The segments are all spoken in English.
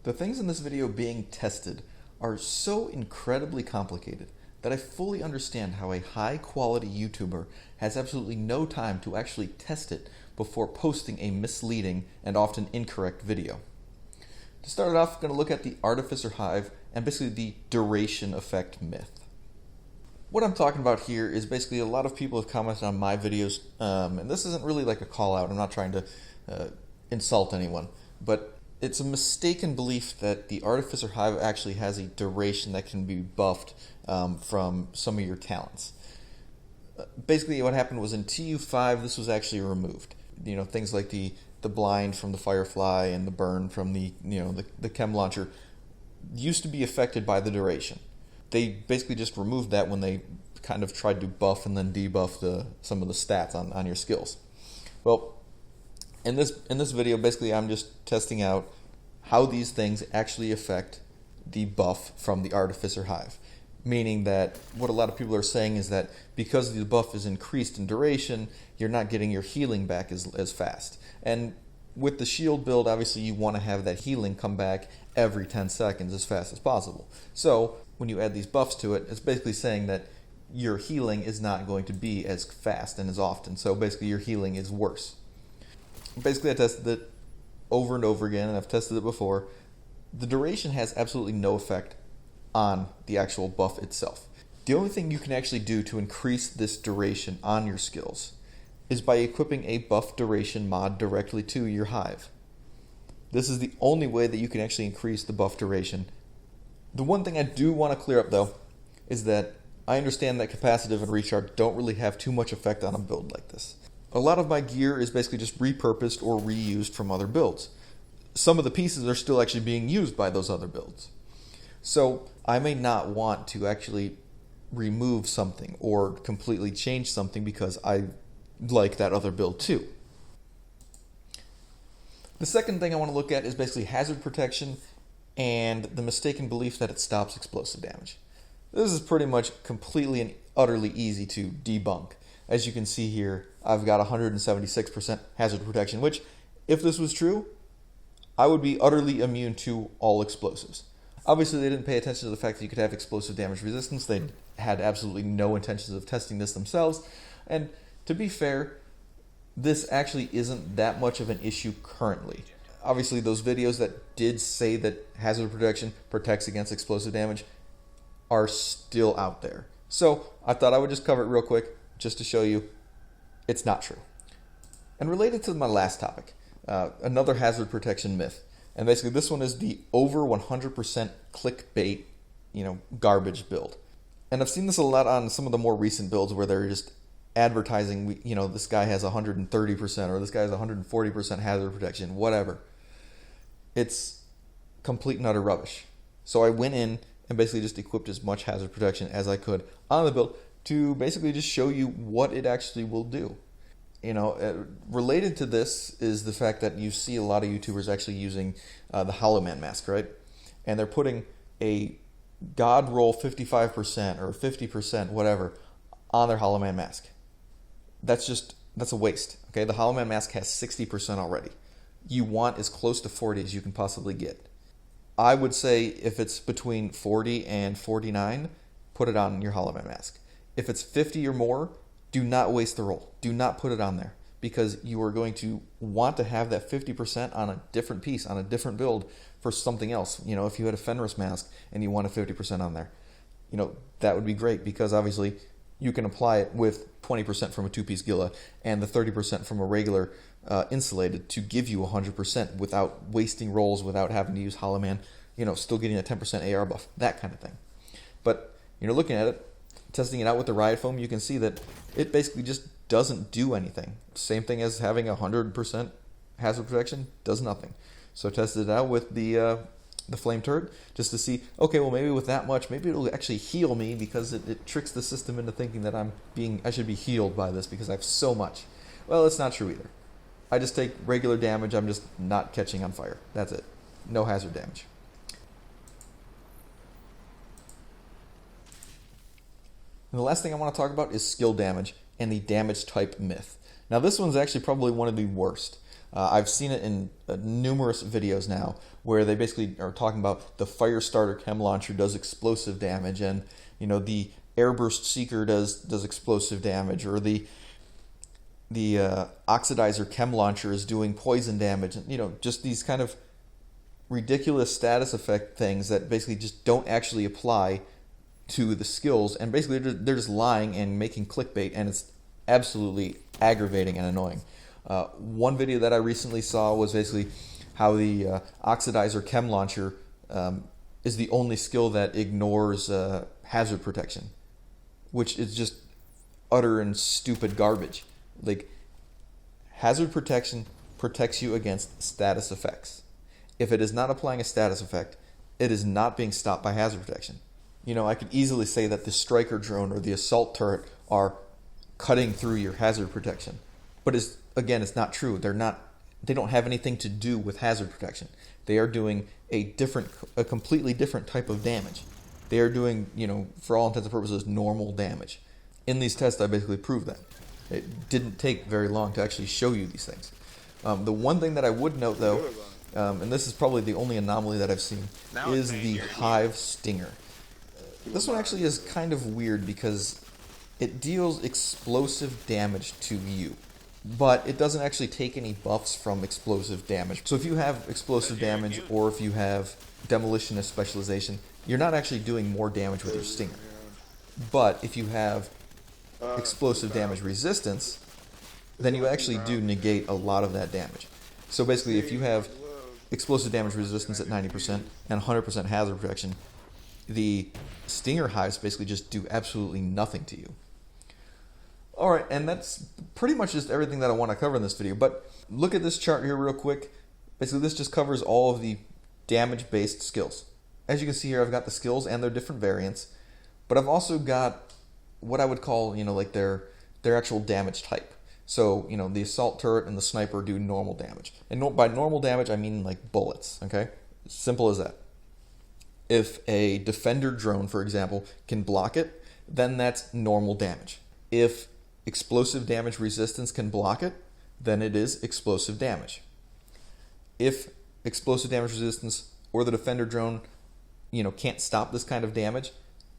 The things in this video being tested are so incredibly complicated that I fully understand how a high-quality YouTuber has absolutely no time to actually test it before posting a misleading and often incorrect video. To start it off, I'm going to look at the Artificer hive and basically the duration effect myth. What I'm talking about here is basically a lot of people have commented on my videos, and this isn't really like a call out. I'm not trying to insult anyone, but it's a mistaken belief that the Artificer hive actually has a duration that can be buffed from some of your talents. Basically, what happened was in TU5, this was actually removed. You know, things like the blind from the Firefly and the burn from the chem launcher used to be affected by the duration. They basically just removed that when they kind of tried to buff and then debuff some of the stats on your skills. Well, in this video, basically I'm just testing out how these things actually affect the buff from the Artificer hive. Meaning that what a lot of people are saying is that because the buff is increased in duration, you're not getting your healing back as fast. And with the shield build, obviously you want to have that healing come back every 10 seconds as fast as possible. So when you add these buffs to it, it's basically saying that your healing is not going to be as fast and as often. So basically your healing is worse. Basically I tested it over and over again, and I've tested it before. The duration has absolutely no effect on the actual buff itself. The only thing you can actually do to increase this duration on your skills is by equipping a buff duration mod directly to your hive. This is the only way that you can actually increase the buff duration. The one thing I do want to clear up though is that I understand that capacitive and recharge don't really have too much effect on a build like this. A lot of my gear is basically just repurposed or reused from other builds. Some of the pieces are still actually being used by those other builds. So I may not want to actually remove something or completely change something because I like that other build too. The second thing I want to look at is basically hazard protection and the mistaken belief that it stops explosive damage. This is pretty much completely and utterly easy to debunk. As you can see here, I've got 176% hazard protection, which, if this was true, I would be utterly immune to all explosives. Obviously, they didn't pay attention to the fact that you could have explosive damage resistance. They had absolutely no intentions of testing this themselves. And to be fair, this actually isn't that much of an issue currently. Obviously, those videos that did say that hazard protection protects against explosive damage are still out there. So I thought I would just cover it real quick just to show you it's not true. And related to my last topic, another hazard protection myth. And basically this one is the over 100% clickbait, garbage build. And I've seen this a lot on some of the more recent builds where they're just advertising, this guy has 130% or this guy has 140% hazard protection, whatever. It's complete and utter rubbish. So I went in and basically just equipped as much hazard protection as I could on the build to basically just show you what it actually will do. Related to this is the fact that you see a lot of YouTubers actually using the Hollow Man mask, right? And they're putting a God roll 55% or 50%, whatever, on their Hollow Man mask. That's a waste, okay? The Hollow Man mask has 60% already. You want as close to 40 as you can possibly get. I would say if it's between 40 and 49, put it on your Hollow Man mask. If it's 50 or more, do not waste the roll. Do not put it on there because you are going to want to have that 50% on a different piece, on a different build for something else. If you had a Fenris mask and you want a 50% on there, that would be great because obviously you can apply it with 20% from a two-piece Gila and the 30% from a regular insulated to give you 100% without wasting rolls, without having to use Hollow Man, still getting a 10% AR buff, that kind of thing. But looking at it, testing it out with the riot foam, you can see that it basically just doesn't do anything. Same thing as having 100% hazard protection, does nothing. So I tested it out with the flame turret just to see, okay, well maybe with that much, maybe it'll actually heal me because it tricks the system into thinking that I should be healed by this because I have so much. Well, it's not true either. I just take regular damage, I'm just not catching on fire. That's it. No hazard damage. And the last thing I want to talk about is skill damage and the damage type myth. Now this one's actually probably one of the worst. I've seen it in numerous videos now where they basically are talking about the fire starter chem launcher does explosive damage, and the airburst seeker does explosive damage, or the oxidizer chem launcher is doing poison damage, and just these kind of ridiculous status effect things that basically just don't actually apply to the skills, and basically they're just lying and making clickbait, and it's absolutely aggravating and annoying. One video that I recently saw was basically how the oxidizer chem launcher is the only skill that ignores hazard protection, which is just utter and stupid garbage. Like, hazard protection protects you against status effects. If it is not applying a status effect, it is not being stopped by hazard protection. I could easily say that the striker drone or the assault turret are cutting through your hazard protection. But it's not true. They don't have anything to do with hazard protection. They are doing a completely different type of damage. They are doing, for all intents and purposes, normal damage. In these tests, I basically proved that. It didn't take very long to actually show you these things. The one thing that I would note, though, and this is probably the only anomaly that I've seen, is the hive stinger. This one actually is kind of weird because it deals explosive damage to you, but it doesn't actually take any buffs from explosive damage. So if you have explosive damage or if you have demolitionist specialization, you're not actually doing more damage with your stinger. But if you have explosive damage resistance, then you actually do negate a lot of that damage. So basically, if you have explosive damage resistance at 90% and 100% hazard protection, the stinger hives basically just do absolutely nothing to you. Alright, and that's pretty much just everything that I want to cover in this video, but look at this chart here real quick. Basically, this just covers all of the damage-based skills. As you can see here, I've got the skills and their different variants, but I've also got what I would call, like their actual damage type. So, the assault turret and the sniper do normal damage. And by normal damage, I mean like bullets, okay? Simple as that. If a defender drone, for example, can block it, then that's normal damage. If explosive damage resistance can block it, then it is explosive damage. If explosive damage resistance or the defender drone, can't stop this kind of damage,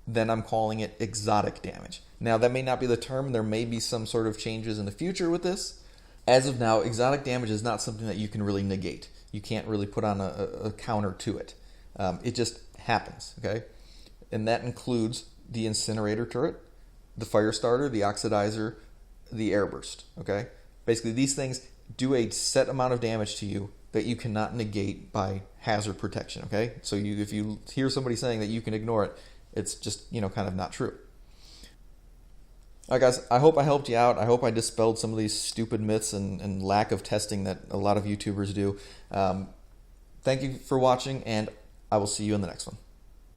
then I'm calling it exotic damage. Now, that may not be the term. There may be some sort of changes in the future with this. As of now, exotic damage is not something that you can really negate. You can't really put on a counter to it. It just happens, okay? And that includes the incinerator turret, the fire starter, the oxidizer, the airburst, okay? Basically, these things do a set amount of damage to you that you cannot negate by hazard protection, okay? So if you hear somebody saying that you can ignore it, it's just, kind of not true. Alright guys, I hope I helped you out. I hope I dispelled some of these stupid myths and lack of testing that a lot of YouTubers do. Thank you for watching, and I will see you in the next one.